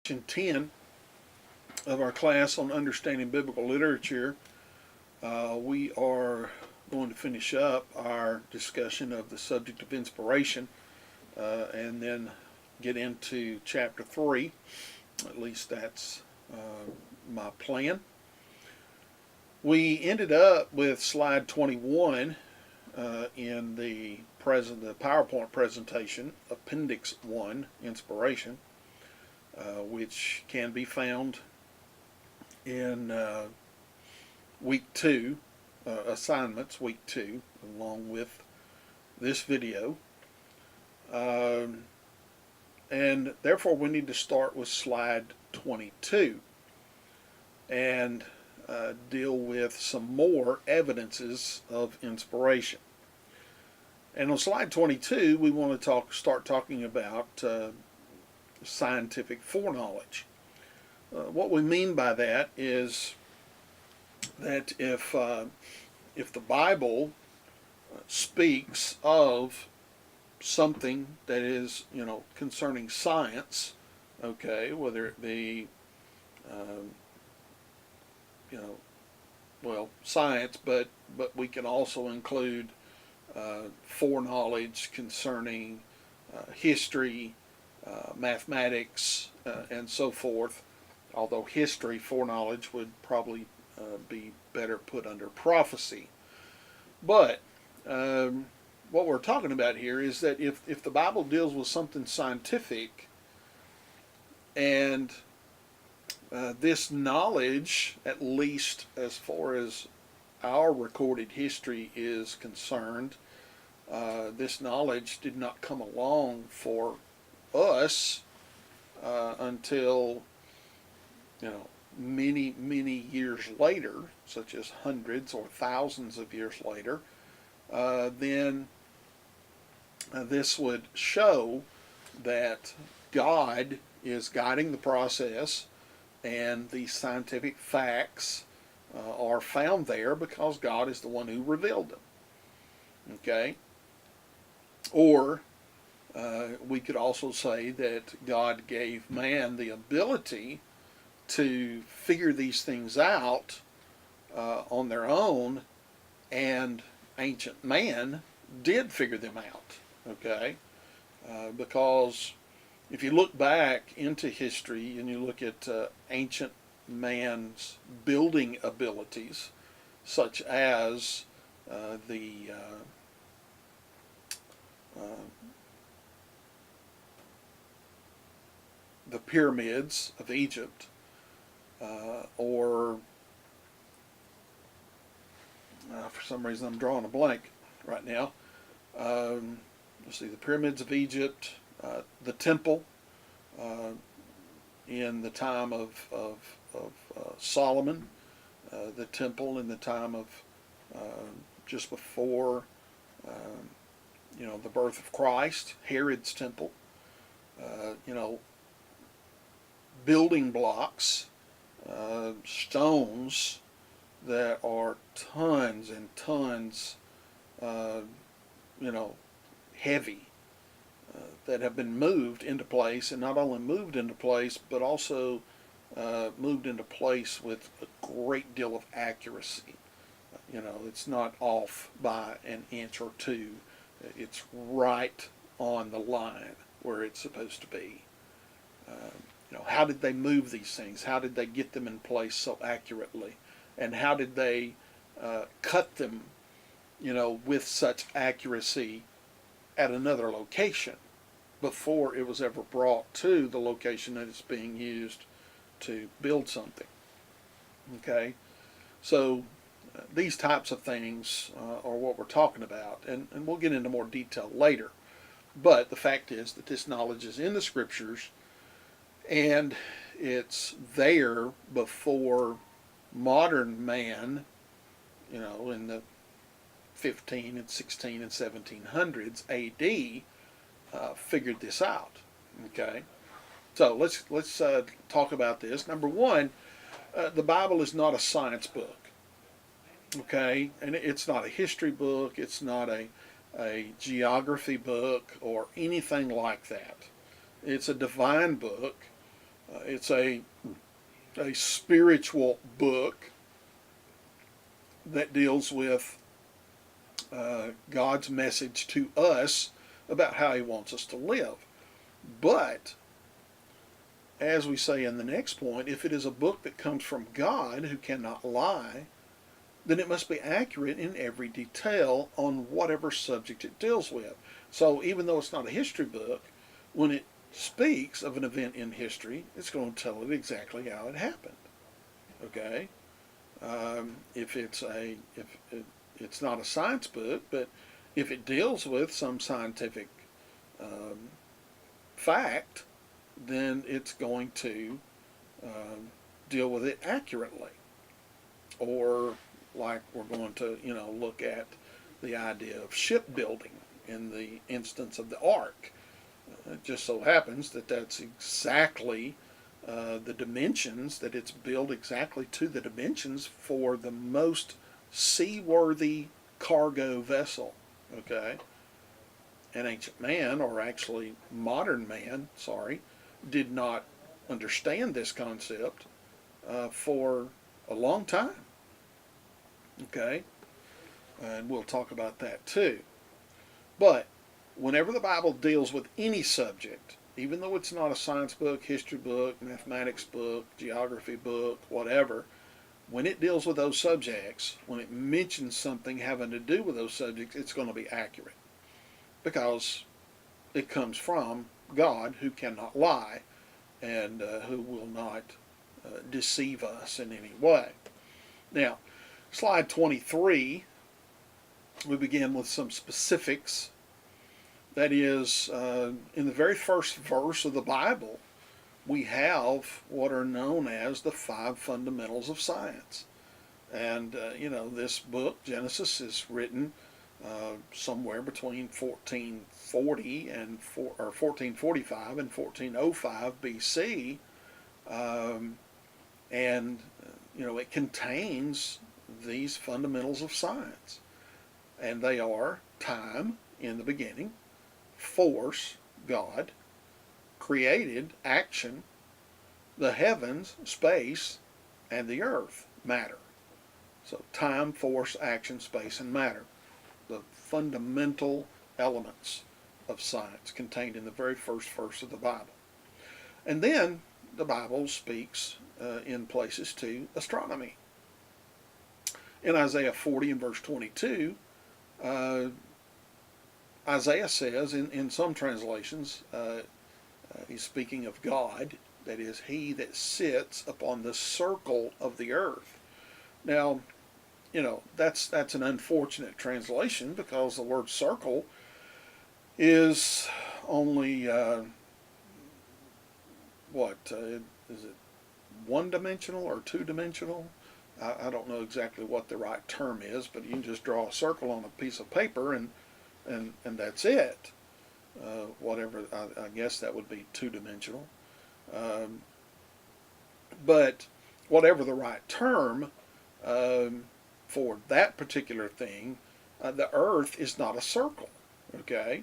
Section 10 of our class on understanding biblical literature. We are going to finish up our discussion of the subject of inspiration and then get into chapter 3. At least that's my plan. We ended up with slide 21 in the PowerPoint presentation, Appendix 1, Inspiration, which can be found in week 2, assignments, week 2, along with this video. And therefore we need to start with slide 22 and deal with some more evidences of inspiration. And on slide 22 we want to start talking about scientific foreknowledge. What we mean by that is that if the Bible speaks of something that is, concerning science, okay, whether it be, science, but we can also include foreknowledge concerning history, mathematics, and so forth. Although history, foreknowledge would probably be better put under prophecy. But what we're talking about here is that if the Bible deals with something scientific, and this knowledge, at least as far as our recorded history is concerned, this knowledge did not come along for us until many years later, such as hundreds or thousands of years later. Then this would show that God is guiding the process, and the scientific facts are found there because God is the one who revealed them. Okay? Or we could also say that God gave man the ability to figure these things out on their own, and ancient man did figure them out. Okay? Because if you look back into history and you look at ancient man's building abilities, such as the pyramids of Egypt, or for some reason I'm drawing a blank right now. Let's see, the pyramids of Egypt, the temple in the time of Solomon, the temple in the time of just before the birth of Christ, Herod's temple, building blocks, stones that are tons and tons, heavy, that have been moved into place, and not only moved into place, but also moved into place with a great deal of accuracy. It's not off by an inch or two. It's right on the line where it's supposed to be. How did they move these things? How did they get them in place so accurately? And how did they cut them, with such accuracy at another location before it was ever brought to the location that it's being used to build something? Okay? So these types of things are what we're talking about, and we'll get into more detail later. But the fact is that this knowledge is in the Scriptures, and it's there before modern man, in the 15 and 16 and 1700s AD, figured this out. Okay, so let's talk about this. Number one, the Bible is not a science book. Okay, and it's not a history book. It's not a geography book or anything like that. It's a divine book It's a spiritual book that deals with God's message to us about how He wants us to live. But, as we say in the next point, if it is a book that comes from God who cannot lie, then it must be accurate in every detail on whatever subject it deals with. So even though it's not a history book, when it speaks of an event in history, it's going to tell it exactly how it happened. Okay? If it's not a science book, but if it deals with some scientific fact, then it's going to deal with it accurately. Or like we're going to, look at the idea of shipbuilding in the instance of the ark. It just so happens that that's exactly the dimensions, that it's built exactly to the dimensions for the most seaworthy cargo vessel. Okay? An ancient man, or actually modern man, did not understand this concept for a long time. Okay? And we'll talk about that too. But whenever the Bible deals with any subject, even though it's not a science book, history book, mathematics book, geography book, whatever, when it deals with those subjects, when it mentions something having to do with those subjects, it's going to be accurate. Because it comes from God, who cannot lie and who will not deceive us in any way. Now, slide 23, we begin with some specifics. That is, in the very first verse of the Bible, we have what are known as the 5 fundamentals of science. And, this book, Genesis, is written somewhere between 1440 and 1445 and 1405 BC. And, it contains these fundamentals of science. And they are time, in the beginning; force, God; created, action; the heavens, space; and the earth, matter. So time, force, action, space, and matter. The fundamental elements of science contained in the very first verse of the Bible. And then the Bible speaks in places to astronomy. In Isaiah 40 and verse 22, Isaiah says, in some translations, he's speaking of God, that is, He that sits upon the circle of the earth. Now, that's an unfortunate translation, because the word circle is only, is it one-dimensional or two-dimensional? I don't know exactly what the right term is, but you can just draw a circle on a piece of paper and that's it. Whatever, I guess that would be two-dimensional. But whatever the right term for that particular thing, the earth is not a circle, okay?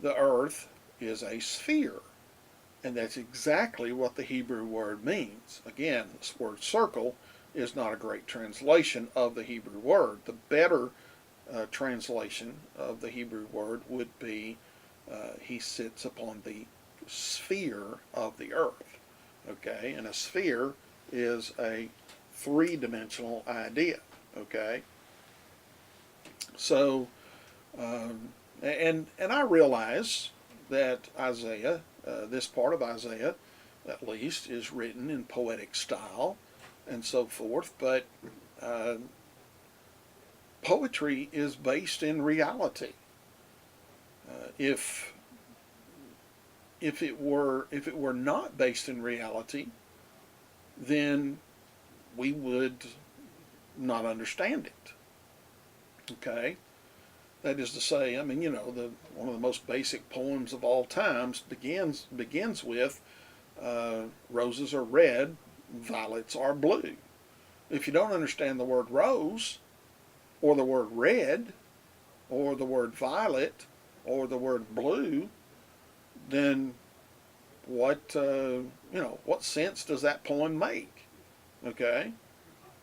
The earth is a sphere, and that's exactly what the Hebrew word means. Again, this word circle is not a great translation of the Hebrew word. The better translation of the Hebrew word would be He sits upon the sphere of the earth. Okay, and a sphere is a three-dimensional idea. Okay, so and I realize that Isaiah, this part of Isaiah, at least, is written in poetic style and so forth, but poetry is based in reality. If it were not based in reality, then we would not understand it. Okay, that is to say, one of the most basic poems of all times begins with roses are red, violets are blue. If you don't understand the word rose, or the word red, or the word violet, or the word blue, then what what sense does that poem make? Okay,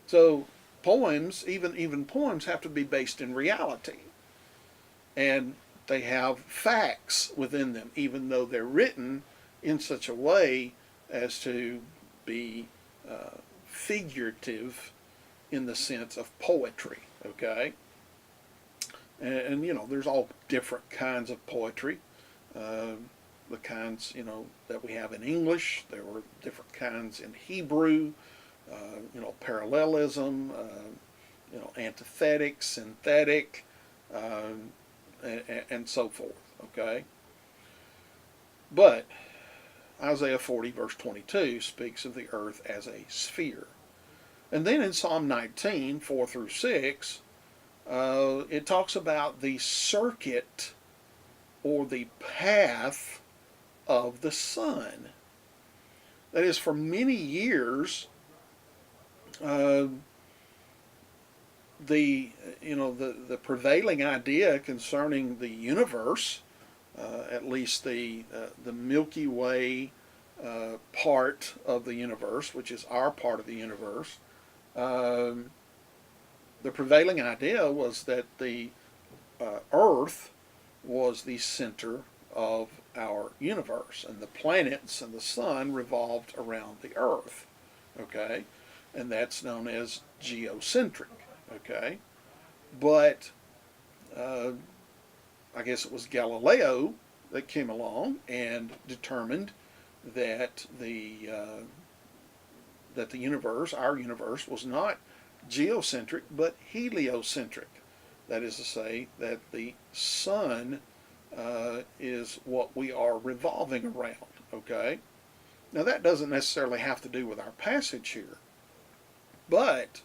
so poems, even poems, have to be based in reality, and they have facts within them, even though they're written in such a way as to be figurative in the sense of poetry. Okay, and there's all different kinds of poetry. Uh, the kinds that we have in English. There were different kinds in Hebrew. Parallelism. Antithetic, synthetic, and so forth. Okay, but Isaiah 40 verse 22 speaks of the earth as a sphere, and then in Psalm 19 4 through 6, it talks about the circuit or the path of the sun. That is, for many years, the prevailing idea concerning the universe, at least the Milky Way part of the universe, which is our part of the universe, the prevailing idea was that the Earth was the center of our universe, and the planets and the sun revolved around the Earth. Okay, and that's known as geocentric. Okay, but I guess it was Galileo that came along and determined that the universe, our universe, was not geocentric but heliocentric. That is to say, that the sun is what we are revolving around. Okay, now that doesn't necessarily have to do with our passage here, but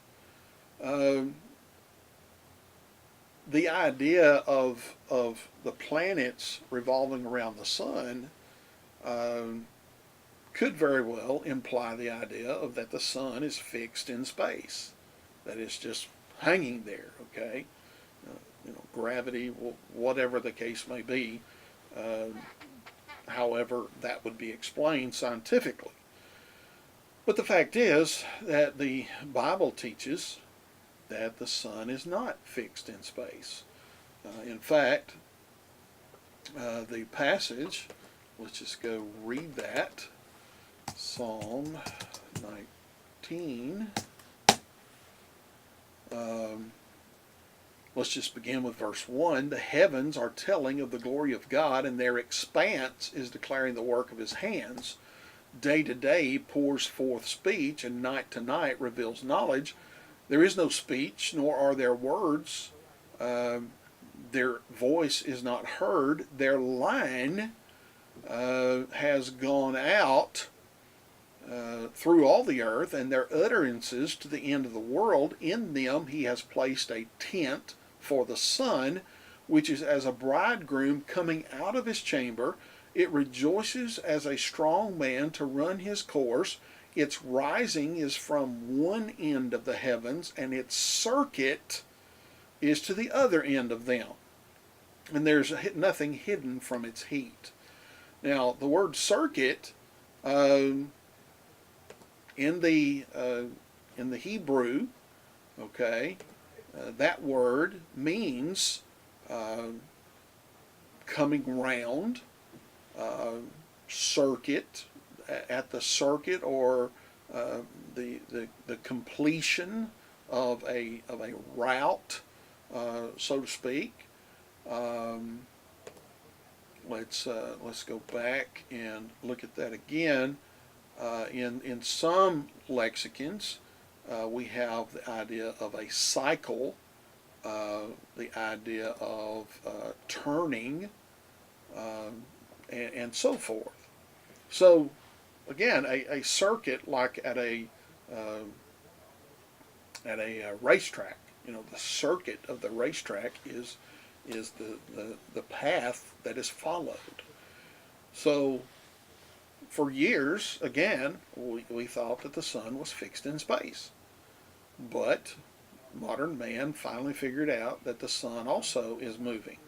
the idea of the planets revolving around the sun could very well imply the idea of that the sun is fixed in space, that it's just hanging there. Okay, gravity, whatever the case may be, however that would be explained scientifically. But the fact is that the Bible teaches that the sun is not fixed in space. In fact, the passage, let's just go read that, Psalm 19. Let's just begin with verse 1. The heavens are telling of the glory of God, and their expanse is declaring the work of his hands. Day to day pours forth speech, and night to night reveals knowledge. There is no speech, nor are there words. Their voice is not heard. Their line has gone out through all the earth, and their utterances to the end of the world. In them he has placed a tent for the sun, which is as a bridegroom coming out of his chamber. It rejoices as a strong man to run his course. Its rising is from one end of the heavens, and its circuit is to the other end of them. And there's nothing hidden from its heat. Now, the word circuit in the Hebrew, okay, that word means coming round, circuit, at the circuit, or the completion of a route, so to speak. Let's go back and look at that again. In some lexicons, we have the idea of a cycle, the idea of turning, and so forth. So, again, a circuit, like at a racetrack. The circuit of the racetrack is the path that is followed. So, for years, again, we thought that the sun was fixed in space. But modern man finally figured out that the sun also is moving.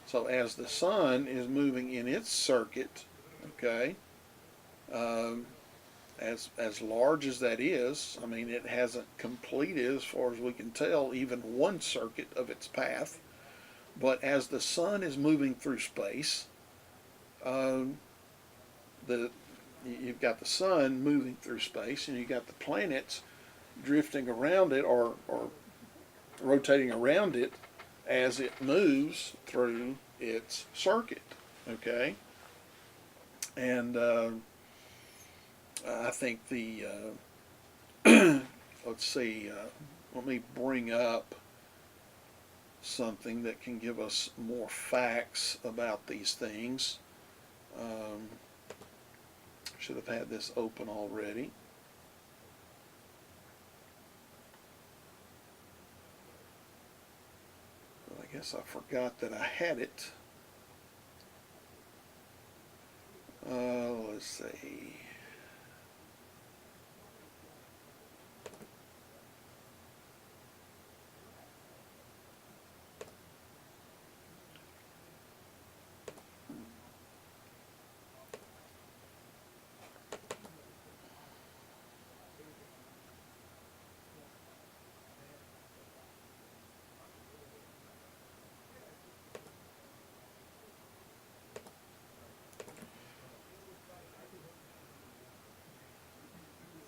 So as the sun is moving in its circuit, okay, as large as that is, I mean, it hasn't completed, as far as we can tell, even one circuit of its path. But as the sun is moving through space, uh, the you've got the sun moving through space, and you've got the planets drifting around it, or rotating around it as it moves through its circuit. Okay, and I think the let's see. Let me bring up something that can give us more facts about these things. Um, should have had this open already. But I guess I forgot that I had it. Let's see.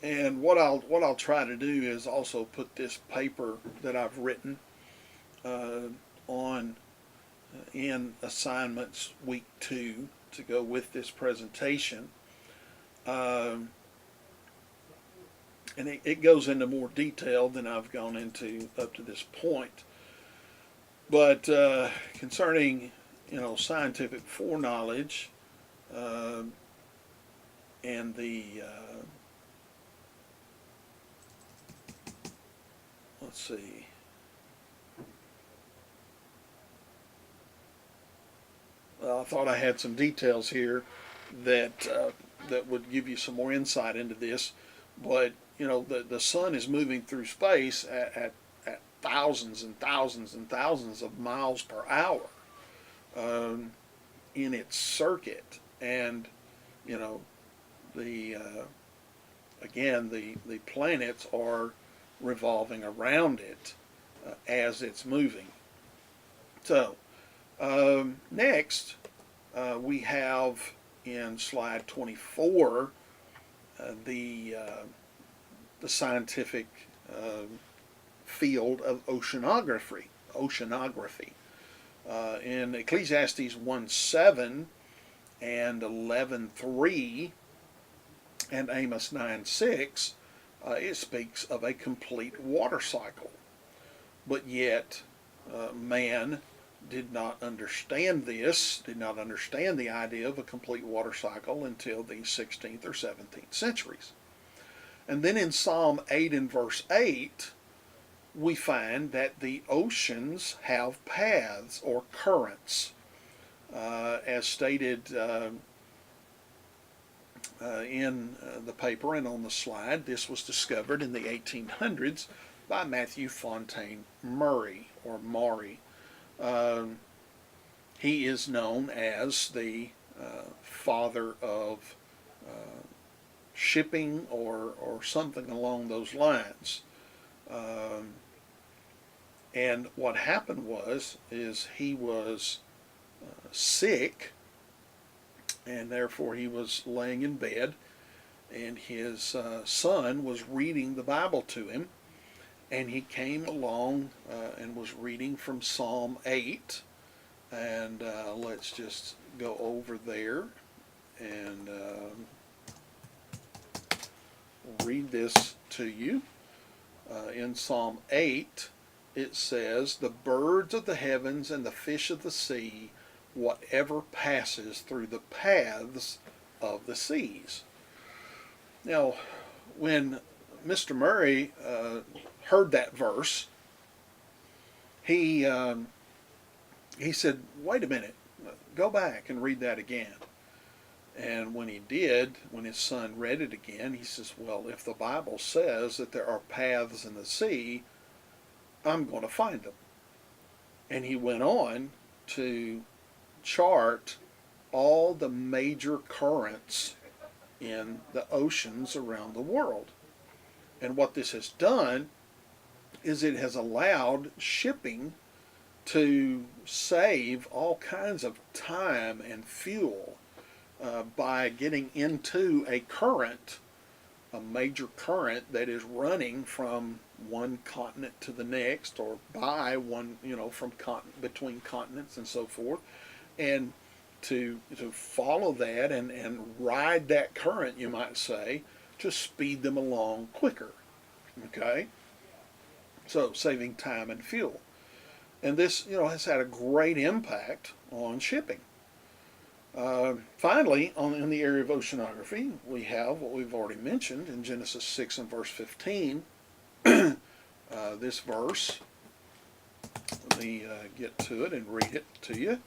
And what I'll try to do is also put this paper that I've written uh, on in assignments week 2 to go with this presentation. Um, and it goes into more detail than I've gone into up to this point. But concerning, scientific foreknowledge, uh, and the let's see. Well, I thought I had some details here that that would give you some more insight into this, but the sun is moving through space at thousands and thousands and thousands of miles per hour um, in its circuit, and you know the again the planets are revolving around it as it's moving. So next we have in slide 24 the scientific field of oceanography. In Ecclesiastes 1:7 and 11:3 and Amos 9:6, it speaks of a complete water cycle. But yet, man did not understand this, did not understand the idea of a complete water cycle until the 16th or 17th centuries. And then in Psalm 8 and verse 8, we find that the oceans have paths or currents. As stated in the paper and on the slide, this was discovered in the 1800s by Matthew Fontaine Murray, or Maury. He is known as the father of shipping, or something along those lines. And what happened is he was sick, and therefore he was laying in bed, and his son was reading the Bible to him, and he came along and was reading from Psalm 8, and let's just go over there and read this to you. In Psalm 8, it says, "The birds of the heavens and the fish of the sea, whatever passes through the paths of the seas." Now, when Mr. Murray heard that verse, he said, "Wait a minute, go back and read that again." And when he did, when his son read it again, he says, "Well, if the Bible says that there are paths in the sea, I'm going to find them." And he went on to chart all the major currents in the oceans around the world. And what this has done is it has allowed shipping to save all kinds of time and fuel by getting into a current, a major current that is running from one continent to the next, or by one, from between continents and so forth, and to follow that and ride that current, you might say, to speed them along quicker. Okay, so saving time and fuel, and this has had a great impact on shipping. Finally, in the area of oceanography, we have what we've already mentioned in Genesis 6 and verse 15. This verse, let me get to it and read it to you.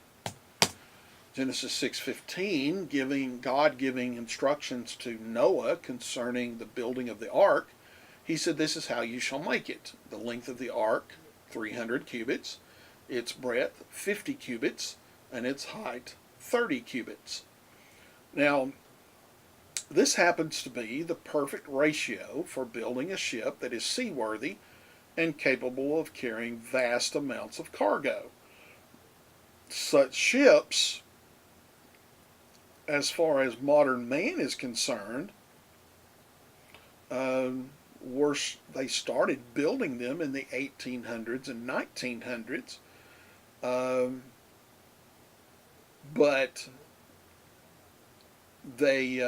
Genesis 6:15, God giving instructions to Noah concerning the building of the ark. He said, "This is how you shall make it. The length of the ark, 300 cubits, its breadth, 50 cubits, and its height, 30 cubits." Now, this happens to be the perfect ratio for building a ship that is seaworthy and capable of carrying vast amounts of cargo. Such ships, as far as modern man is concerned, they started building them in the 1800s and 1900s, but they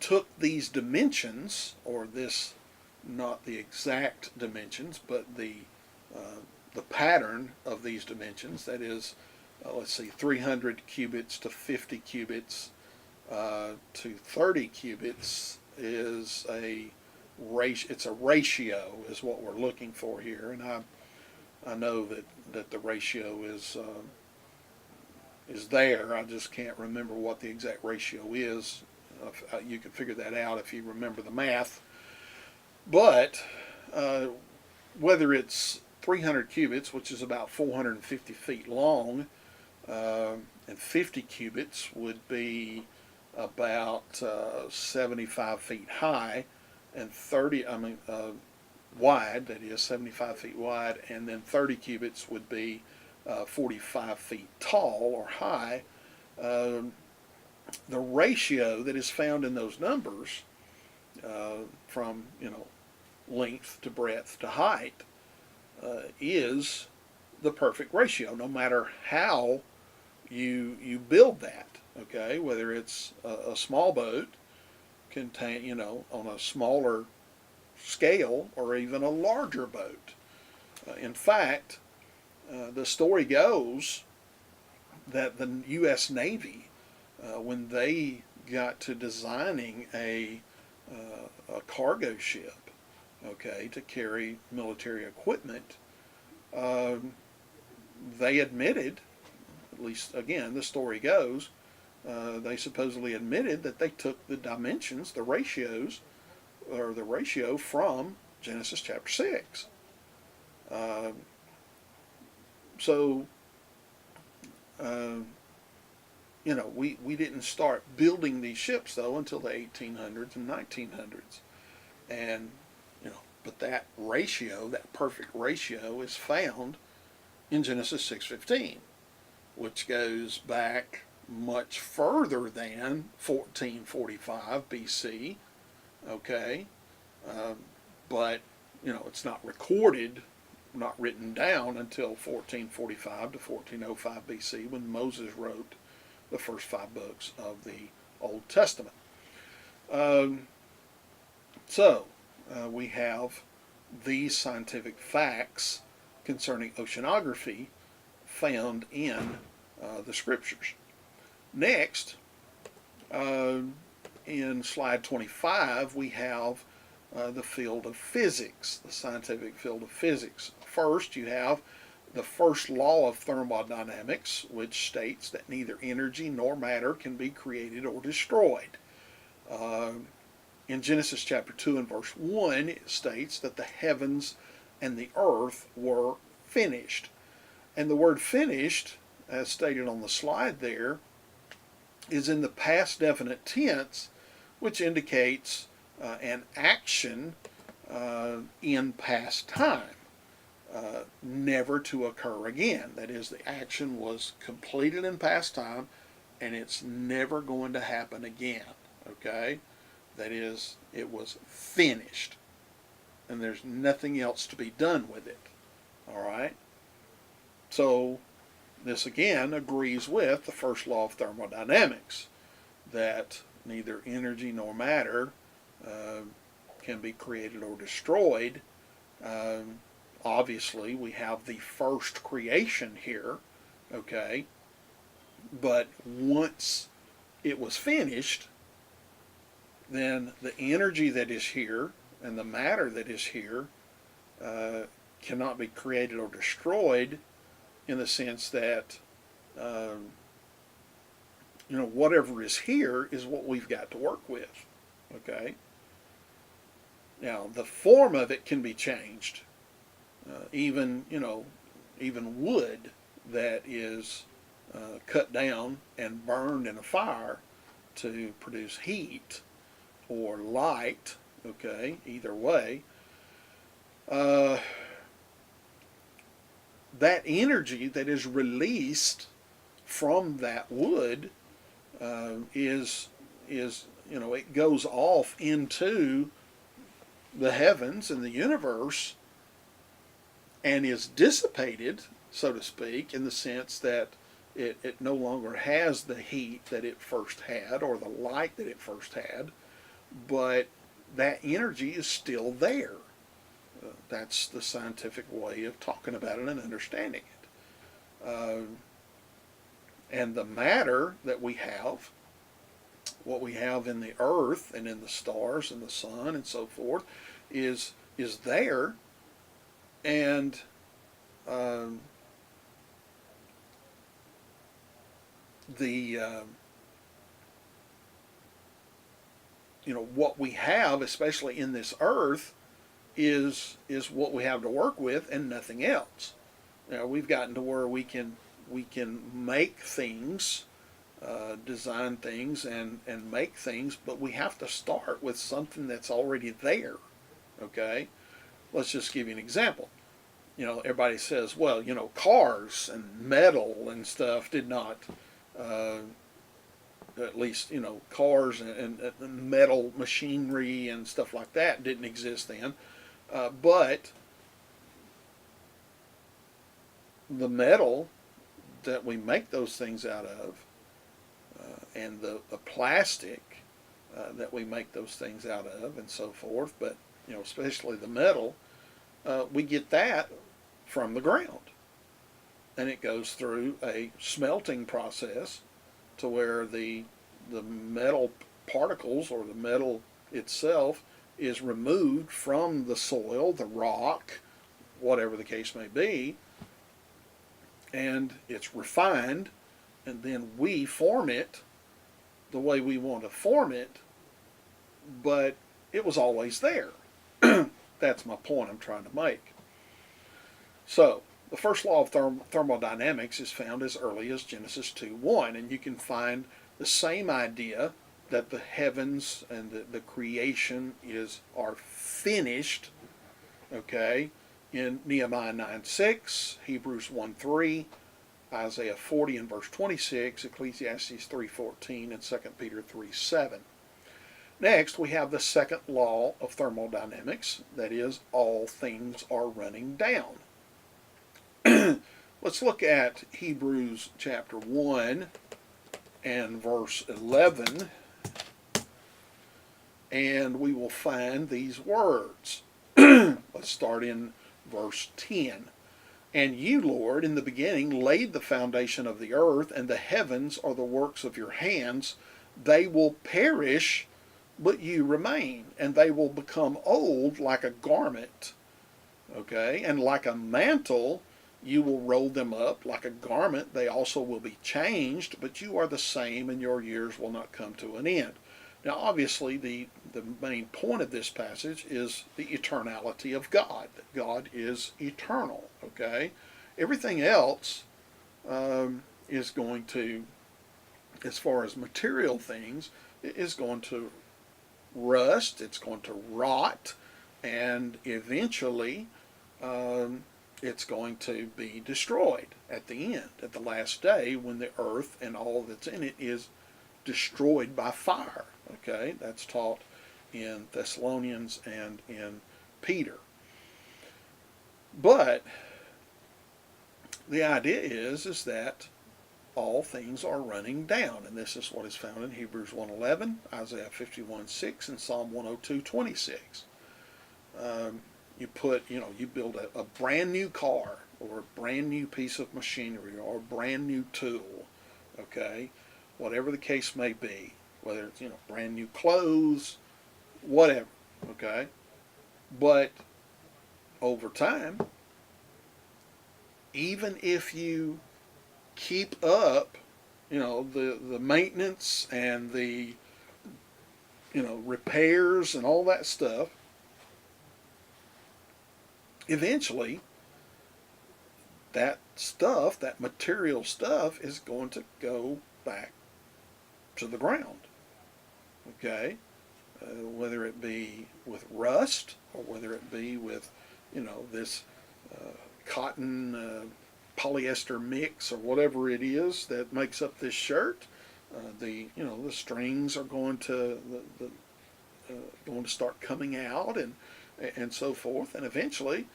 took these dimensions, or this, not the exact dimensions, but the pattern of these dimensions. That is, let's see, 300 cubits to 50 cubits to 30 cubits is it's a ratio is what we're looking for here, and I know that the ratio is there. I just can't remember what the exact ratio is. You can figure that out if you remember the math. But whether it's 300 cubits, which is about 450 feet long, and 50 cubits would be about 75 feet high, and wide, that is 75 feet wide, and then 30 cubits would be 45 feet tall or high. The ratio that is found in those numbers, from length to breadth to height, is the perfect ratio, no matter how you build that. Okay, whether it's a small boat, on a smaller scale, or even a larger boat. In fact, the story goes that the U.S. Navy, when they got to designing a cargo ship, okay, to carry military equipment, they admitted, at least again the story goes, they supposedly admitted that they took the dimensions, the ratios, or the ratio from Genesis chapter 6. We didn't start building these ships though until the 1800s and 1900s, and but that ratio, that perfect ratio, is found in Genesis 6:15, which goes back much further than 1445 BC. Okay, but it's not recorded, not written down until 1445 to 1405 BC, when Moses wrote the first 5 books of the Old Testament. We have these scientific facts concerning oceanography found in the scriptures. Next, in slide 25, we have the field of physics, the scientific field of physics. First, you have the first law of thermodynamics, which states that neither energy nor matter can be created or destroyed. In Genesis chapter 2 and verse 1, it states that the heavens and the earth were finished. And the word finished as stated on the slide there, is in the past definite tense, which indicates an action in past time, never to occur again. That is, the action was completed in past time, and it's never going to happen again. Okay? That is, it was finished, and there's nothing else to be done with it. All right? So, this again agrees with the first law of thermodynamics, that neither energy nor matter can be created or destroyed. Obviously, we have the first creation here, okay? But once it was finished, then the energy that is here and the matter that is here cannot be created or destroyed, in the sense that whatever is here is what we've got to work with. Okay. Now the form of it can be changed. Even wood that is cut down and burned in a fire to produce heat or light. Okay. Either way. That energy that is released from that wood it goes off into the heavens and the universe and is dissipated, so to speak, in the sense that it no longer has the heat that it first had or the light that it first had, but that energy is still there. That's the scientific way of talking about it and understanding it. And the matter that we have, what we have in the earth and in the stars and the sun and so forth, is there, and what we have, especially in this earth, is what we have to work with and nothing else. Now we've gotten to where we can make things, design things and make things, but we have to start with something that's already there. Okay? Let's just give you an example. Everybody says, well, cars and metal and stuff did not, at least, cars and metal machinery and stuff like that didn't exist then. But the metal that we make those things out of, and the plastic that we make those things out of, and so forth, but especially the metal, we get that from the ground, and it goes through a smelting process to where the metal particles or the metal itself is removed from the soil, the rock, whatever the case may be, and it's refined, and then we form it the way we want to form it, but it was always there. That's my point I'm trying to make. So, the first law of thermodynamics is found as early as Genesis 2:1, and you can find the same idea that the heavens and the creation are finished, okay, in Nehemiah 9:6, Hebrews 1:3, Isaiah 40 and verse 26, Ecclesiastes 3:14, and 2 Peter 3:7. Next, we have the second law of thermodynamics, that is, all things are running down. Let's look at Hebrews chapter 1 and verse 11, and we will find these words. Let's start in verse 10. And you, Lord, in the beginning laid the foundation of the earth, and the heavens are the works of your hands. They will perish, but you remain, and they will become old like a garment. Okay, and like a mantle, you will roll them up. Like a garment, they also will be changed, but you are the same, and your years will not come to an end. Now, obviously, the main point of this passage is the eternality of God. That God is eternal, okay? Everything else is going to, as far as material things, is going to rust, it's going to rot, and eventually it's going to be destroyed at the end, at the last day, when the earth and all that's in it is destroyed by fire. Okay, that's taught in Thessalonians and in Peter. But the idea is that all things are running down, and this is what is found in Hebrews 1:11, Isaiah 51:6, and Psalm 102:26. You build a brand new car or a brand new piece of machinery or a brand new tool, okay, whatever the case may be, whether it's brand new clothes, whatever, okay, but over time, even if you keep up, the maintenance and the repairs and all that stuff, eventually that stuff, that material stuff, is going to go back to the ground. Okay, whether it be with rust or whether it be with this cotton polyester mix or whatever it is that makes up this shirt. The strings are going to going to start coming out and so forth, and eventually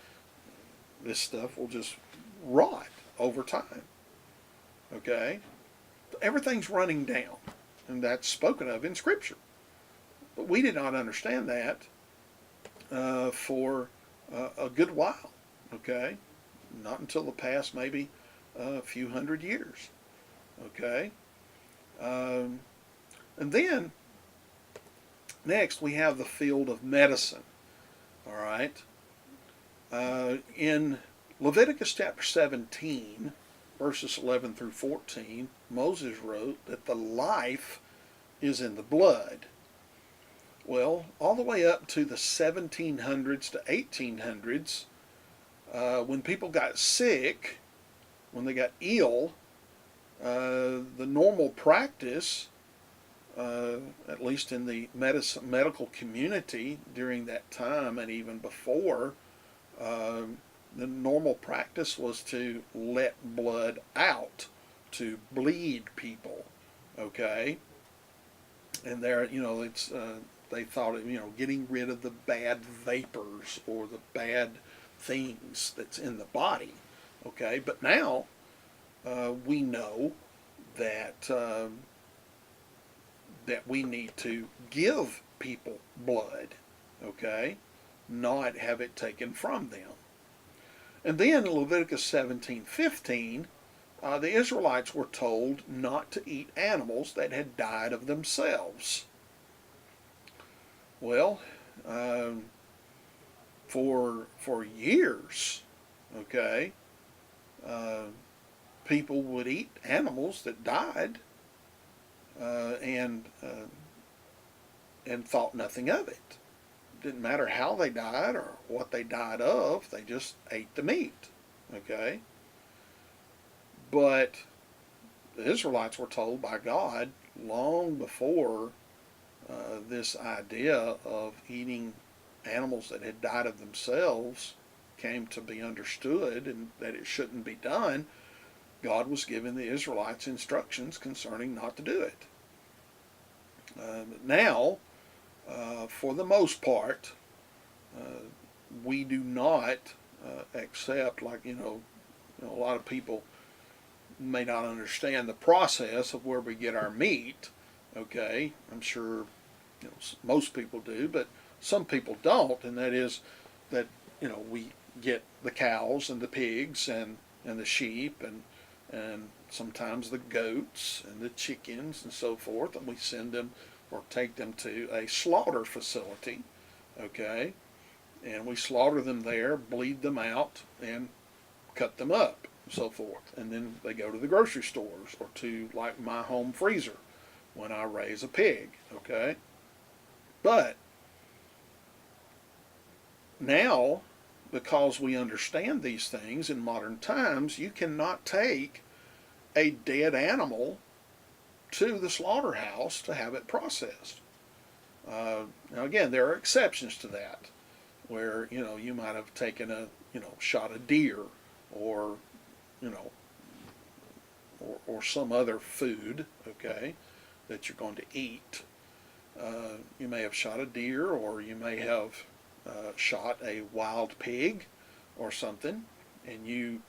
this stuff will just rot over time. Okay, everything's running down, and that's spoken of in Scripture. But we did not understand that for a good while. Okay, not until the past maybe a few hundred years. Okay, and then next we have the field of medicine. All right, in Leviticus chapter 17, verses 11 through 14, Moses wrote that the life is in the blood. Well, all the way up to the 1700s to 1800s, when people got sick, when they got ill, the normal practice, at least in the medical community during that time and even before, the normal practice was to let blood out, to bleed people. Okay, and there, it's they thought of getting rid of the bad vapors or the bad things that's in the body. Okay, but now we know that that we need to give people blood. Okay, not have it taken from them. And then in Leviticus 17:15, the Israelites were told not to eat animals that had died of themselves. Well, for years, okay, people would eat animals that died and thought nothing of it. Didn't matter how they died or what they died of, they just ate the meat. Okay? But the Israelites were told by God long before this idea of eating animals that had died of themselves came to be understood and that it shouldn't be done. God was giving the Israelites instructions concerning not to do it. Now, for the most part, we do not accept, like, a lot of people may not understand the process of where we get our meat. Okay, I'm sure most people do, but some people don't, and that is that we get the cows and the pigs and the sheep and sometimes the goats and the chickens and so forth, and we send them or take them to a slaughter facility, okay, and we slaughter them there, bleed them out, and cut them up and so forth, and then they go to the grocery stores or to, like, my home freezer when I raise a pig. Okay, but now, because we understand these things in modern times, you cannot take a dead animal to the slaughterhouse to have it processed. Now again, there are exceptions to that, where you might have taken shot a deer, or you know or some other food, okay, that you're going to eat. You may have shot a deer, or you may have shot a wild pig or something, and you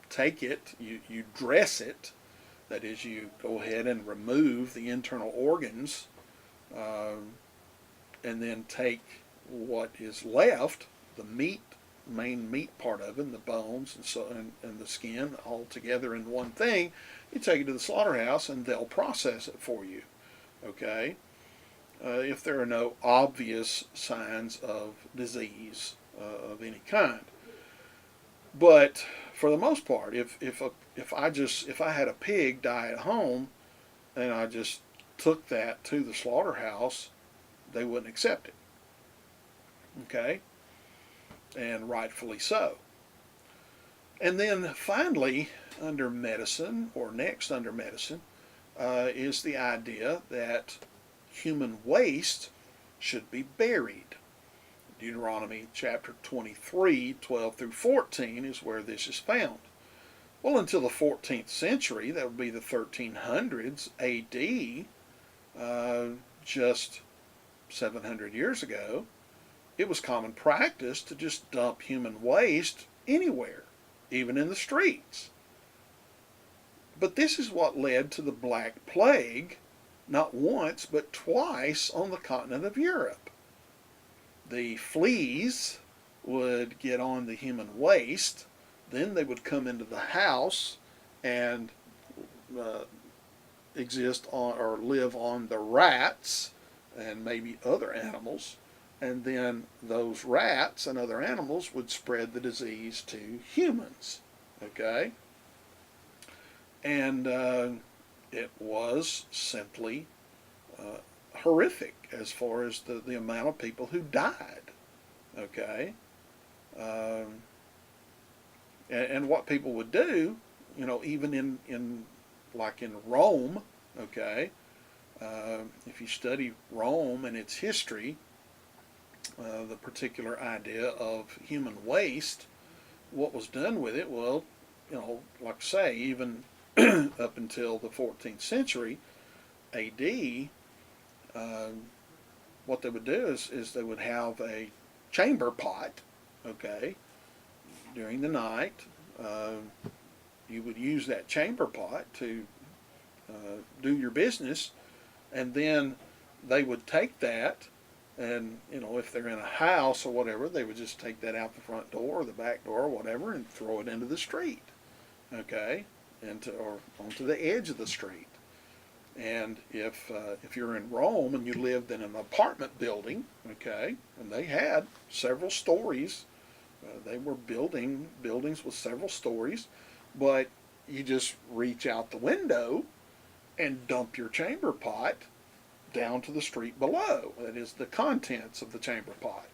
take it, you dress it. That is, you go ahead and remove the internal organs, and then take what is left, the meat, main meat part of it, the bones and the skin, all together in one thing. You take it to the slaughterhouse, and they'll process it for you. Okay, if there are no obvious signs of disease of any kind. But for the most part, if I had a pig die at home and I just took that to the slaughterhouse, they wouldn't accept it. Okay, and rightfully so. And then finally, under medicine, or next under medicine, is the idea that human waste should be buried. Deuteronomy chapter 23, 12 through 14 is where this is found. Well, until the 14th century, that would be the 1300s AD, just 700 years ago, it was common practice to just dump human waste anywhere, even in the streets. But this is what led to the Black Plague, not once but twice on the continent of Europe. The fleas would get on the human waste, then they would come into the house and exist on or live on the rats and maybe other animals, and then those rats and other animals would spread the disease to humans. Okay? And it was simply horrific as far as the amount of people who died. Okay? And what people would do, even in like in Rome, okay, if you study Rome and its history, the particular idea of human waste, what was done with it, well, like I say, even up until the 14th century AD, what they would do is they would have a chamber pot, okay, during the night. You would use that chamber pot to do your business, and then they would take that, and if they're in a house or whatever, they would just take that out the front door or the back door or whatever and throw it into the street, okay, or onto the edge of the street. And if you're in Rome and you lived in an apartment building, okay, and they had several stories, they were building buildings with several stories, but you just reach out the window and dump your chamber pot down to the street below. That is the contents of the chamber pot.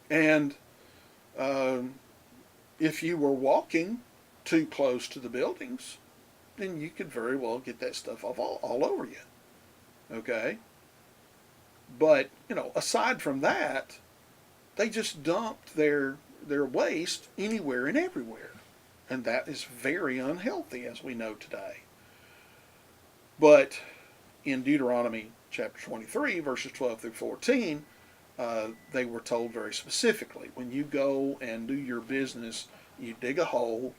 And if you were walking too close to the buildings, then you could very well get that stuff all over you. Okay? But, aside from that, they just dumped their waste anywhere and everywhere. And that is very unhealthy, as we know today. But in Deuteronomy chapter 23, verses 12 through 14, they were told very specifically, when you go and do your business, you dig a hole,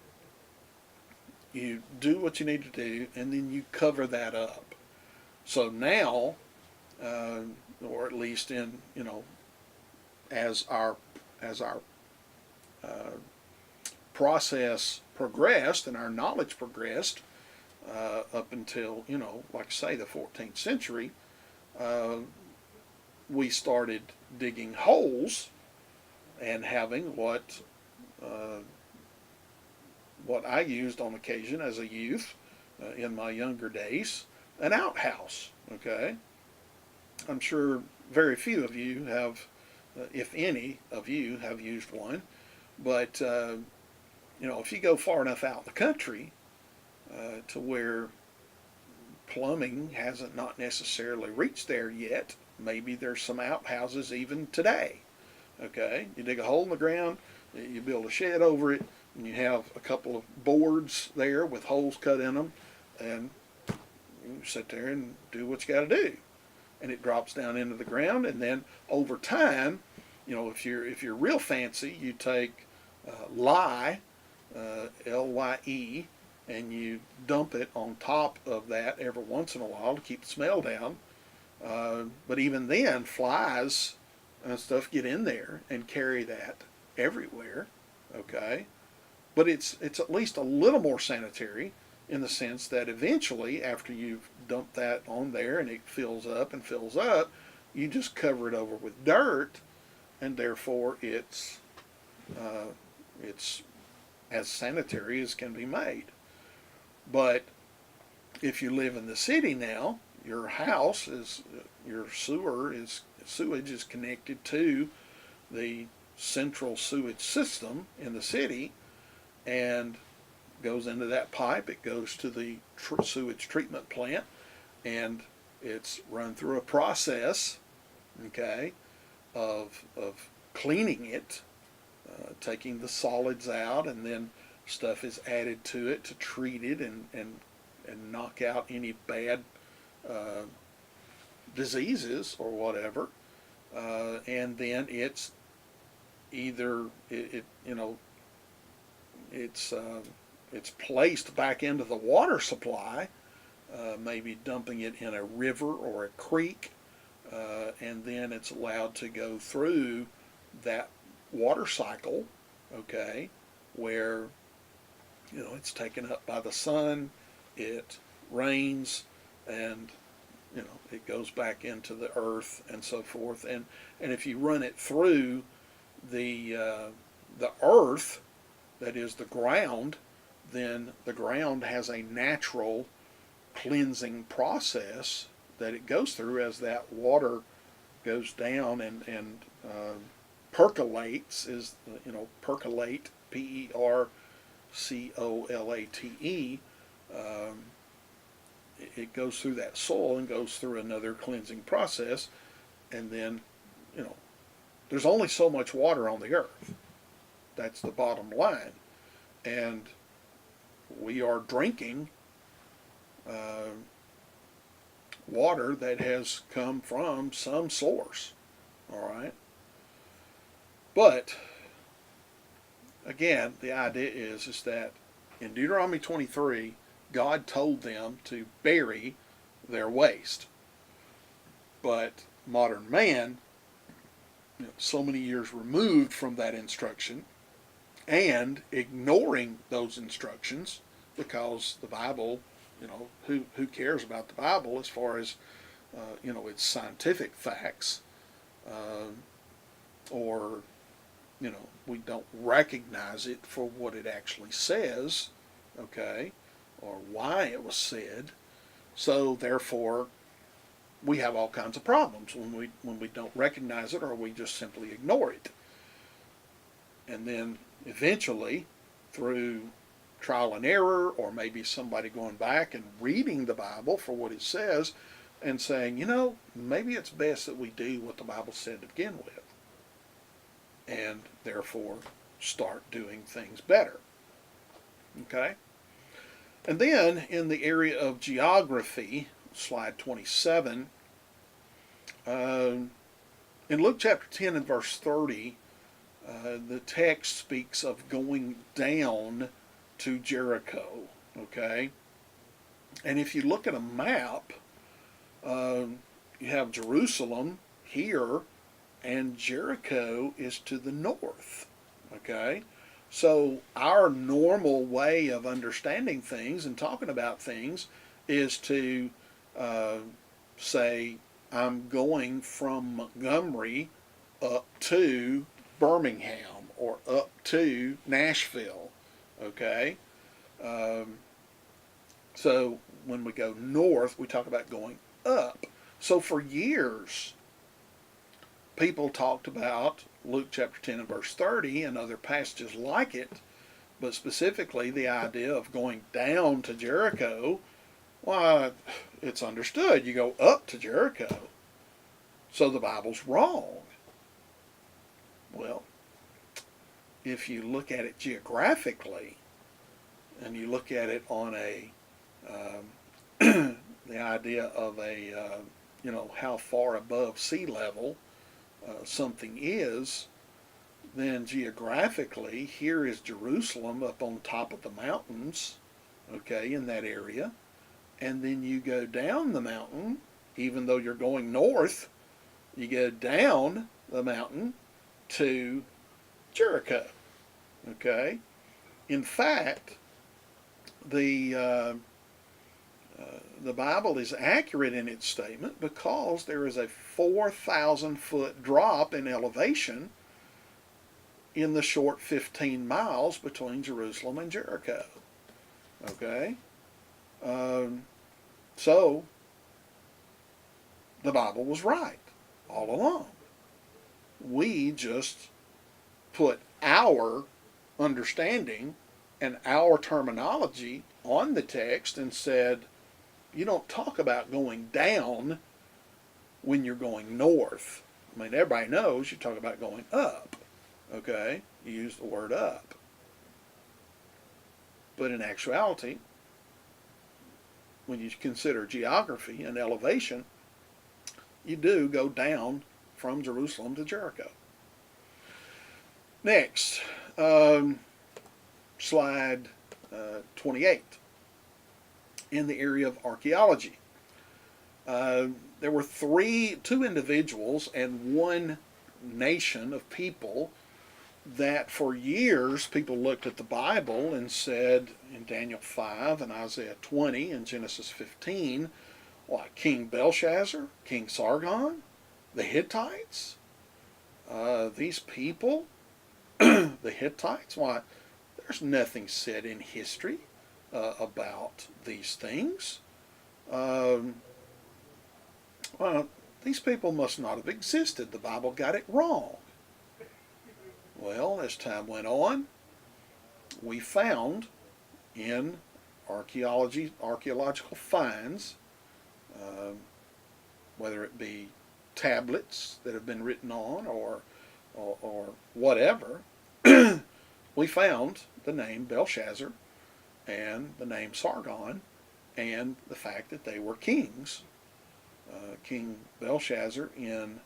you do what you need to do, and then you cover that up. So now, or at least as our process progressed and our knowledge progressed, up until, like I say, the 14th century, we started digging holes and having what I used on occasion as a youth in my younger days, an outhouse. Okay, I'm sure very few of you have, if any of you have used one, but if you go far enough out in the country to where plumbing hasn't not necessarily reached there yet, maybe there's some outhouses even today. Okay, you dig a hole in the ground, you build a shed over it, and you have a couple of boards there with holes cut in them, and you sit there and do what you got to do. And it drops down into the ground, and then over time, if you're real fancy, you take lye, Lye, and you dump it on top of that every once in a while to keep the smell down. But even then, flies and stuff get in there and carry that everywhere. Okay, but it's at least a little more sanitary in the sense that eventually, after you've dumped that on there and it fills up and fills up, you just cover it over with dirt, and therefore it's as sanitary as can be made. But if you live in the city now, your house is your sewage is connected to the central sewage system in the city, and goes into that pipe. It goes to the sewage treatment plant, and it's run through a process, okay, of cleaning it, taking the solids out, and then stuff is added to it to treat it and knock out any bad diseases or whatever. And then it's either it's placed back into the water supply, maybe dumping it in a river or a creek, and then it's allowed to go through that water cycle, okay, where it's taken up by the sun, it rains, and it goes back into the earth and so forth. And if you run it through the earth, that is the ground, then the ground has a natural cleansing process that it goes through as that water goes down and percolates, percolate, Percolate. It goes through that soil and goes through another cleansing process, and then there's only so much water on the earth. That's the bottom line. And we are drinking water that has come from some source. All right. But again, the idea is that in Deuteronomy 23, God told them to bury their waste. But modern man, so many years removed from that instruction, and ignoring those instructions, because the Bible, who cares about the Bible as far as its scientific facts, or we don't recognize it for what it actually says, okay, or why it was said. So therefore, we have all kinds of problems when we don't recognize it, or we just simply ignore it. And then eventually, through trial and error, or maybe somebody going back and reading the Bible for what it says and saying, maybe it's best that we do what the Bible said to begin with, and therefore start doing things better. Okay? And then in the area of geography, slide 27, in Luke chapter 10 and verse 30, the text speaks of going down to Jericho. Okay? And if you look at a map, you have Jerusalem here, and Jericho is to the north. Okay? So our normal way of understanding things and talking about things is to say, I'm going from Montgomery up to Birmingham or up to Nashville. Okay? So when we go north, we talk about going up. So for years, people talked about Luke chapter 10 and verse 30 and other passages like it But specifically, the idea of going down to Jericho, why, it's understood you go up to Jericho. So the Bible's wrong. Well, if you look at it geographically, and you look at it on a the idea of a how far above sea level something is, then geographically here is Jerusalem up on top of the mountains, okay, in that area, and then you go down the mountain, even though you're going north, you go down the mountain to Jericho, okay. In fact, the Bible is accurate in its statement because there is a 4,000-foot drop in elevation in the short 15 miles between Jerusalem and Jericho. Okay? So, the Bible was right all along. We just put our understanding and our terminology on the text and said, you don't talk about going down when you're going north. I mean, everybody knows you talk about going up. Okay? You use the word up. But in actuality, when you consider geography and elevation, you do go down from Jerusalem to Jericho. Next, slide 28. In the area of archaeology, there were two individuals and one nation of people that for years people looked at the Bible and said in Daniel 5 and Isaiah 20 and Genesis 15, what, King Belshazzar, King Sargon, the Hittites, these people, the Hittites, why, there's nothing said in history about these things. Well, these people must not have existed. The Bible got it wrong. Well, as time went on, we found in archaeological finds, whether it be tablets that have been written on or whatever, we found the name Belshazzar and the name Sargon and the fact that they were kings. King Belshazzar in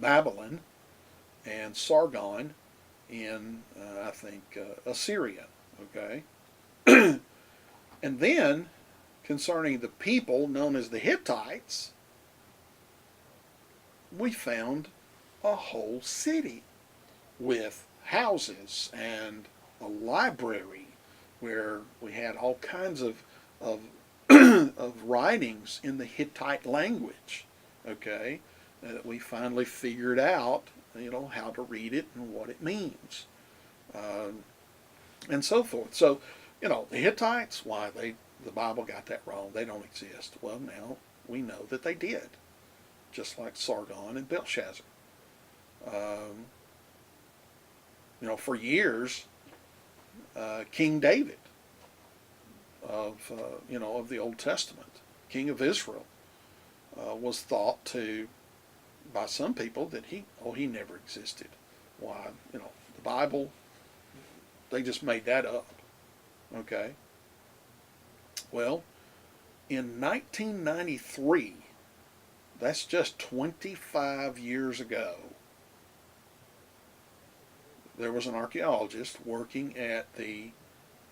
Babylon, and Sargon in, I think, Assyria. Okay? And then, concerning the people known as the Hittites, we found a whole city with houses and a library where we had all kinds of of writings in the Hittite language, okay, that we finally figured out, how to read it and what it means, and so forth. So, the Hittites, why the Bible got that wrong. They don't exist. Well, now we know that they did, just like Sargon and Belshazzar. For years, King David of the Old Testament, King of Israel, was thought to, by some people, that he never existed. Why, the Bible, they just made that up. Okay. Well, in 1993, that's just 25 years ago, there was an archaeologist working at the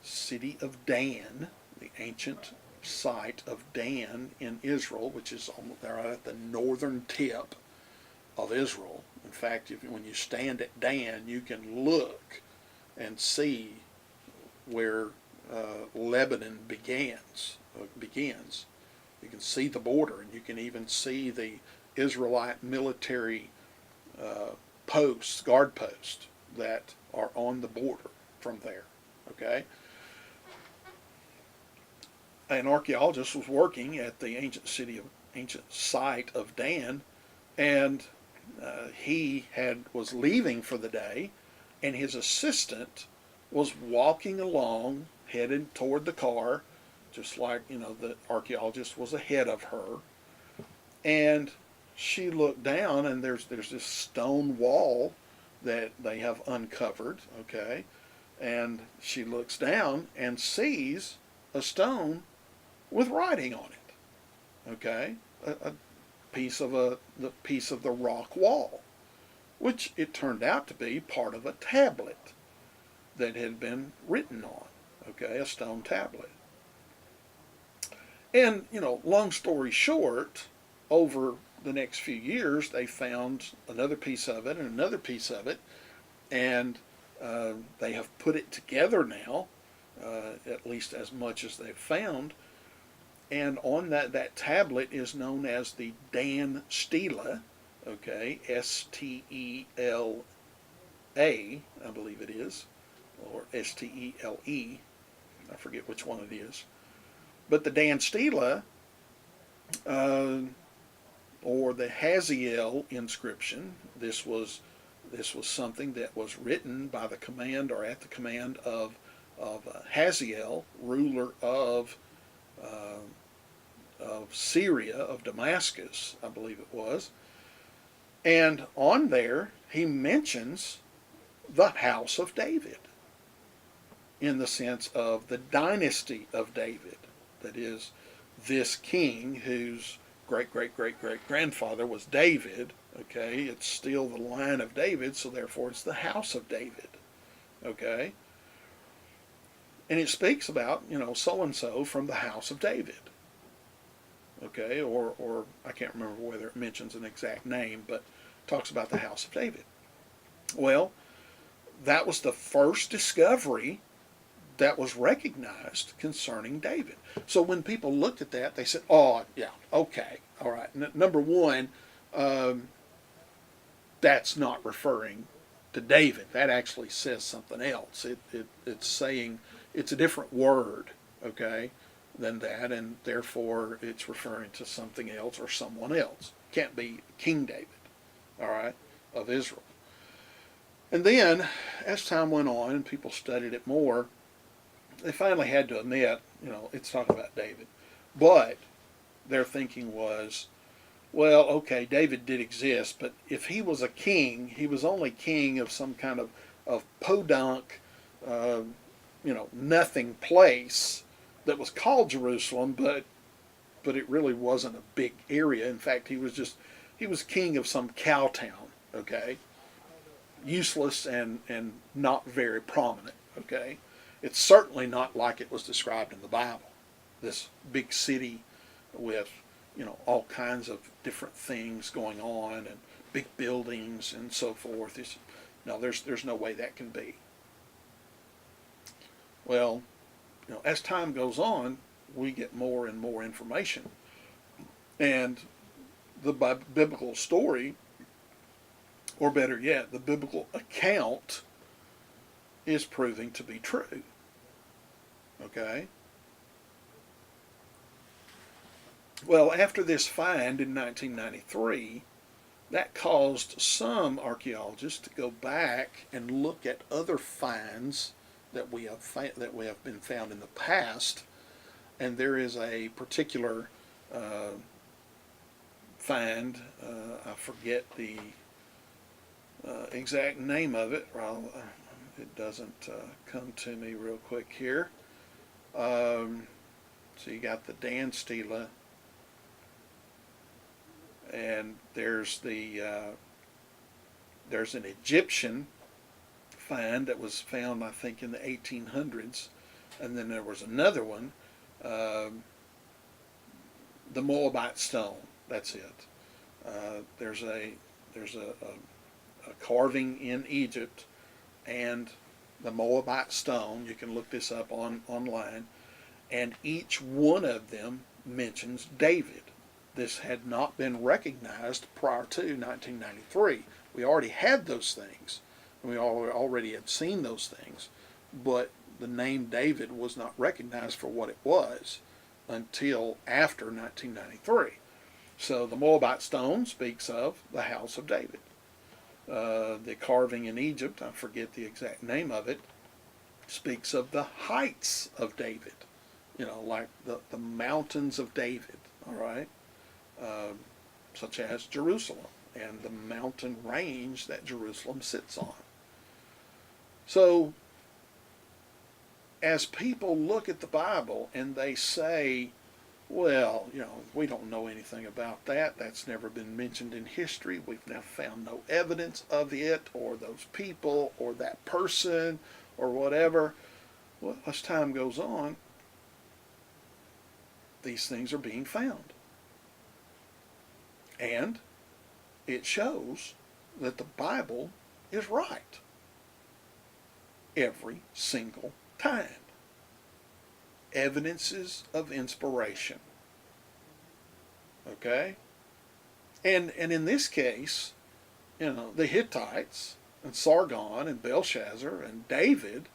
city of Dan, the ancient site of Dan in Israel, which is right at the northern tip of Israel. In fact, when you stand at Dan, you can look and see where Lebanon begins. You can see the border, and you can even see the Israelite military guard posts that are on the border from there. Okay? An archaeologist was working at the ancient site of Dan, and he was leaving for the day, and his assistant was walking along, headed toward the car, just like, the archaeologist was ahead of her. And she looked down, and there's this stone wall that they have uncovered, okay? And she looks down and sees a stone with writing on it, okay? A piece of the piece of the rock wall, which it turned out to be part of a tablet that had been written on, okay, a stone tablet. And, long story short, over the next few years, they found another piece of it and another piece of it, and they have put it together now, at least as much as they've found. And on that tablet is known as the Dan Stela, okay, Stela, I believe it is, or Stele, I forget which one it is. But the Dan Stela, or the Haziel inscription, this was something that was written by the command, or at the command of Haziel, ruler of Syria, of Damascus, I believe it was. And on there, he mentions the house of David, in the sense of the dynasty of David. That is, this king whose great-great-great-great-grandfather was David, okay? It's still the line of David, so therefore it's the house of David, okay? And it speaks about, so-and-so from the house of David, okay? Or I can't remember whether it mentions an exact name, but talks about the house of David. Well, that was the first discovery that was recognized concerning David. So when people looked at that, they said, oh, yeah, okay, all right. Number one, that's not referring to David. That actually says something else. It's saying, it's a different word, okay, than that, and therefore it's referring to something else or someone else. Can't be King David, all right, of Israel. And then, as time went on and people studied it more, they finally had to admit, it's talking about David. But their thinking was, well, okay, David did exist, but if he was a king, he was only king of some kind of podunk, nothing place that was called Jerusalem, but it really wasn't a big area. In fact, he was king of some cow town, okay? Useless and not very prominent, okay? It's certainly not like it was described in the Bible. This big city with, all kinds of different things going on and big buildings and so forth. There's no way that can be. Well, as time goes on, we get more and more information. And the biblical story, or better yet, the biblical account, is proving to be true. Okay? Well, after this find in 1993, that caused some archaeologists to go back and look at other finds that we have been found in the past, and there is a particular find. I forget the exact name of it. It doesn't come to me real quick here. So you got the Dan Stela, and there's an Egyptian find that was found, I think, in the 1800s, and then there was another one, the Moabite stone. That's it. There's a carving in Egypt, and the Moabite stone. You can look this up online, and each one of them mentions David. This had not been recognized prior to 1993. We already had those things. We already had seen those things, but the name David was not recognized for what it was until after 1993. So the Moabite stone speaks of the house of David. The carving in Egypt, I forget the exact name of it, speaks of the heights of David. Like the mountains of David, all right? Such as Jerusalem and the mountain range that Jerusalem sits on. So, as people look at the Bible and they say, well, we don't know anything about that. That's never been mentioned in history. We've now found no evidence of it or those people or that person or whatever. Well, as time goes on, these things are being found. And it shows that the Bible is right every single time. Evidences of inspiration. Okay? And in this case, the Hittites and Sargon and Belshazzar and David,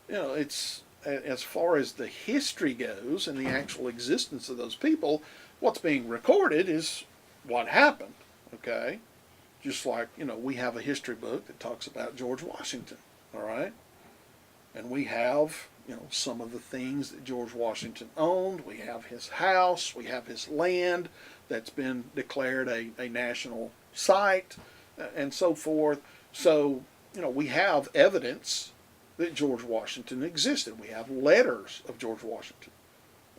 it's, as far as the history goes and the actual existence of those people, what's being recorded is what happened. Okay? Just like, we have a history book that talks about George Washington. All right? And we have, some of the things that George Washington owned. We have his house. We have his land that's been declared a national site and so forth. So, we have evidence that George Washington existed. We have letters of George Washington.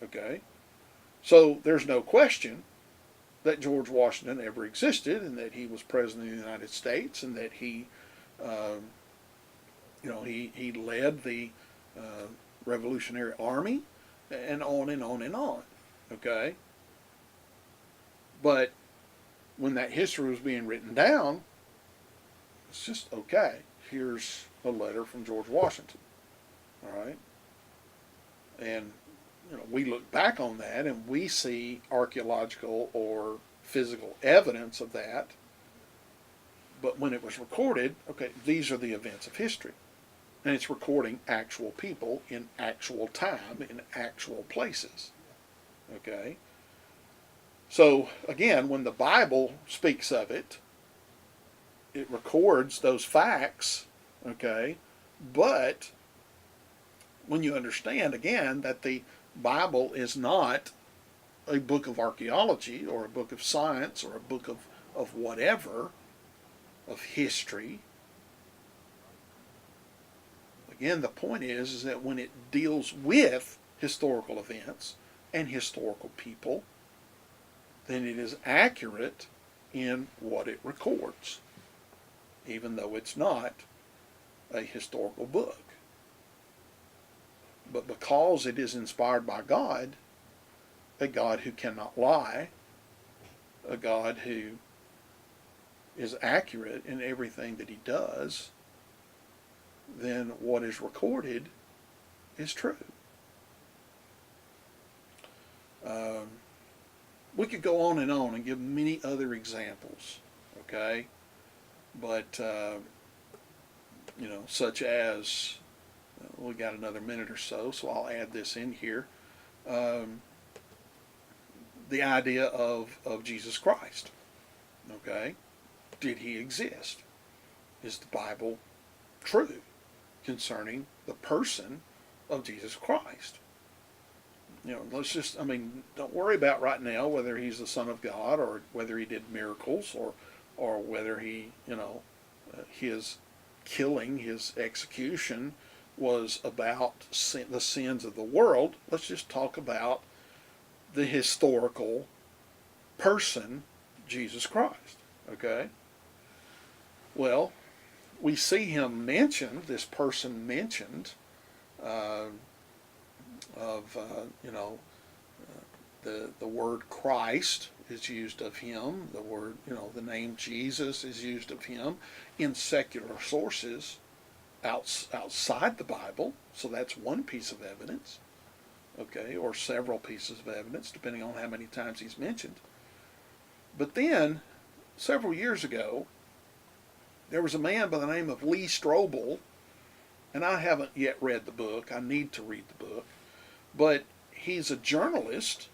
Okay? So there's no question that George Washington ever existed and that he was president of the United States and that he led the Revolutionary Army and on and on and on. Okay? But when that history was being written down, it's just, okay, here's a letter from George Washington. All right? And, we look back on that and we see archaeological or physical evidence of that. But when it was recorded, okay, these are the events of history. And it's recording actual people in actual time, in actual places. Okay? So, again, when the Bible speaks of it, it records those facts, okay? But when you understand, again, that the Bible is not a book of archaeology or a book of science or a book of whatever, of history. Again, the point is that when it deals with historical events and historical people, then it is accurate in what it records, even though it's not a historical book. But because it is inspired by God, a God who cannot lie, a God who is accurate in everything that he does, then what is recorded is true. We could go on and give many other examples, okay? But, such as, we got another minute or so I'll add this in here. The idea of Jesus Christ, okay? Did he exist? Is the Bible true concerning the person of Jesus Christ? Don't worry about right now whether he's the Son of God or whether he did miracles or whether he, his killing, his execution was about the sins of the world. Let's just talk about the historical person, Jesus Christ. Okay? Well, we see him mentioned, this person mentioned, the word Christ is used of him. The word, the name Jesus is used of him in secular sources outside the Bible. So that's one piece of evidence, okay, or several pieces of evidence, depending on how many times he's mentioned. But then, several years ago, there was a man by the name of Lee Strobel, and I haven't yet read the book. I need to read the book. But he's a journalist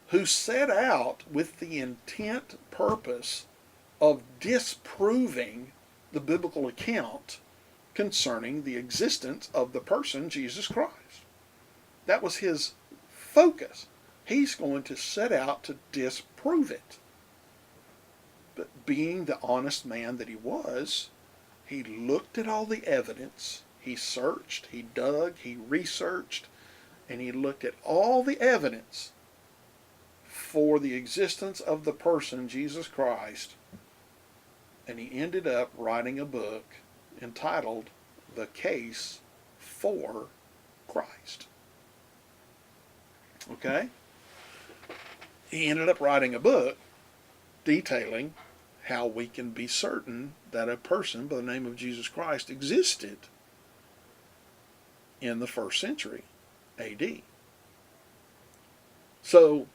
who set out with the intent, purpose of disproving the biblical account concerning the existence of the person Jesus Christ. That was his focus. He's going to set out to disprove it. But being the honest man that he was, he looked at all the evidence. He searched, he dug, he researched, and he looked at all the evidence for the existence of the person Jesus Christ. And he ended up writing a book entitled The Case for Christ. Okay? He ended up writing a book detailing how we can be certain that a person by the name of Jesus Christ existed in the first century AD. So,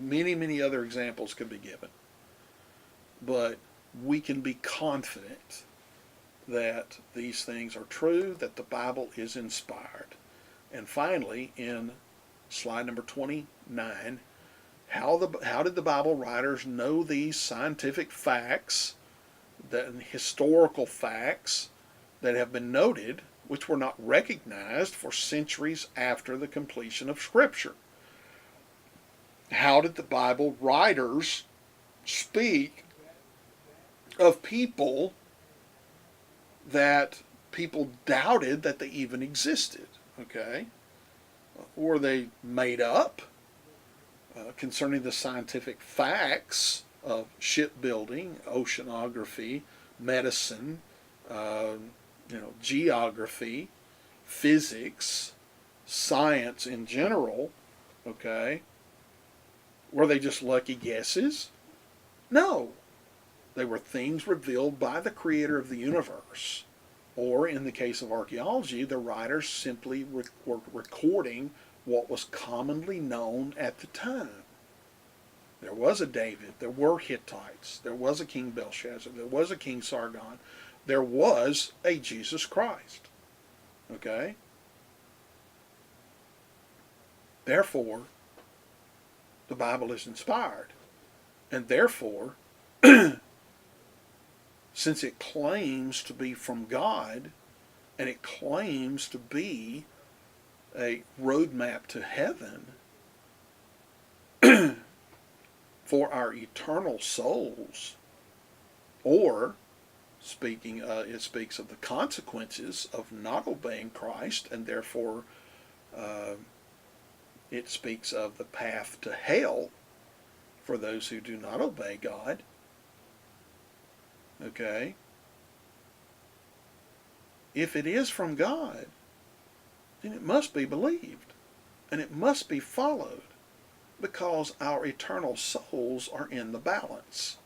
many other examples could be given. But we can be confident that these things are true, that the Bible is inspired. And finally, in slide number 29, how did the Bible writers know these scientific facts, the historical facts that have been noted, which were not recognized for centuries after the completion of Scripture? How did the Bible writers speak of people that people doubted that they even existed? Okay? Were they made up concerning the scientific facts of shipbuilding, oceanography, medicine, geography, physics, science in general? Okay? Were they just lucky guesses? No. They were things revealed by the creator of the universe. Or in the case of archaeology, the writers simply were recording what was commonly known at the time. There was a David, there were Hittites, there was a King Belshazzar, there was a King Sargon, there was a Jesus Christ. Okay? Therefore, the Bible is inspired. And therefore, since it claims to be from God, and it claims to be a roadmap to heaven for our eternal souls, or it speaks of the consequences of not obeying Christ, and therefore it speaks of the path to hell for those who do not obey God. Okay? If it is from God, then it must be believed, and it must be followed, because our eternal souls are in the balance.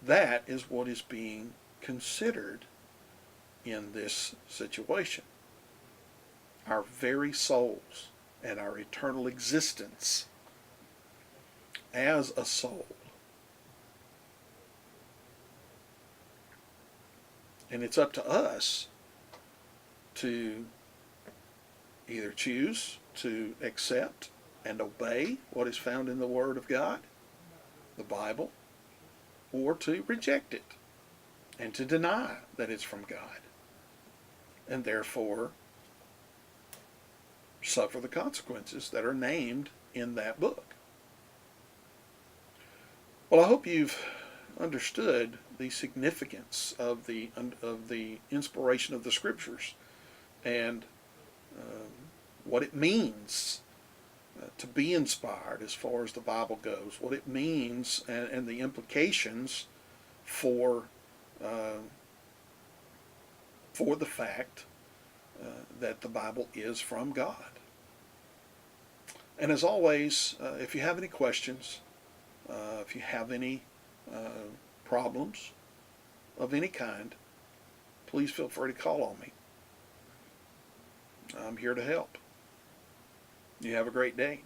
That is what is being considered in this situation. Our very souls and our eternal existence as a soul. And it's up to us to either choose to accept and obey what is found in the Word of God, the Bible, or to reject it and to deny that it's from God, and therefore suffer the consequences that are named in that book. Well, I hope you've understood the significance of the inspiration of the Scriptures, and what it means to be inspired as far as the Bible goes, what it means, and the implications for the fact that the Bible is from God. And as always, if you have any questions, if you have any problems of any kind, please feel free to call on me. I'm here to help. You have a great day.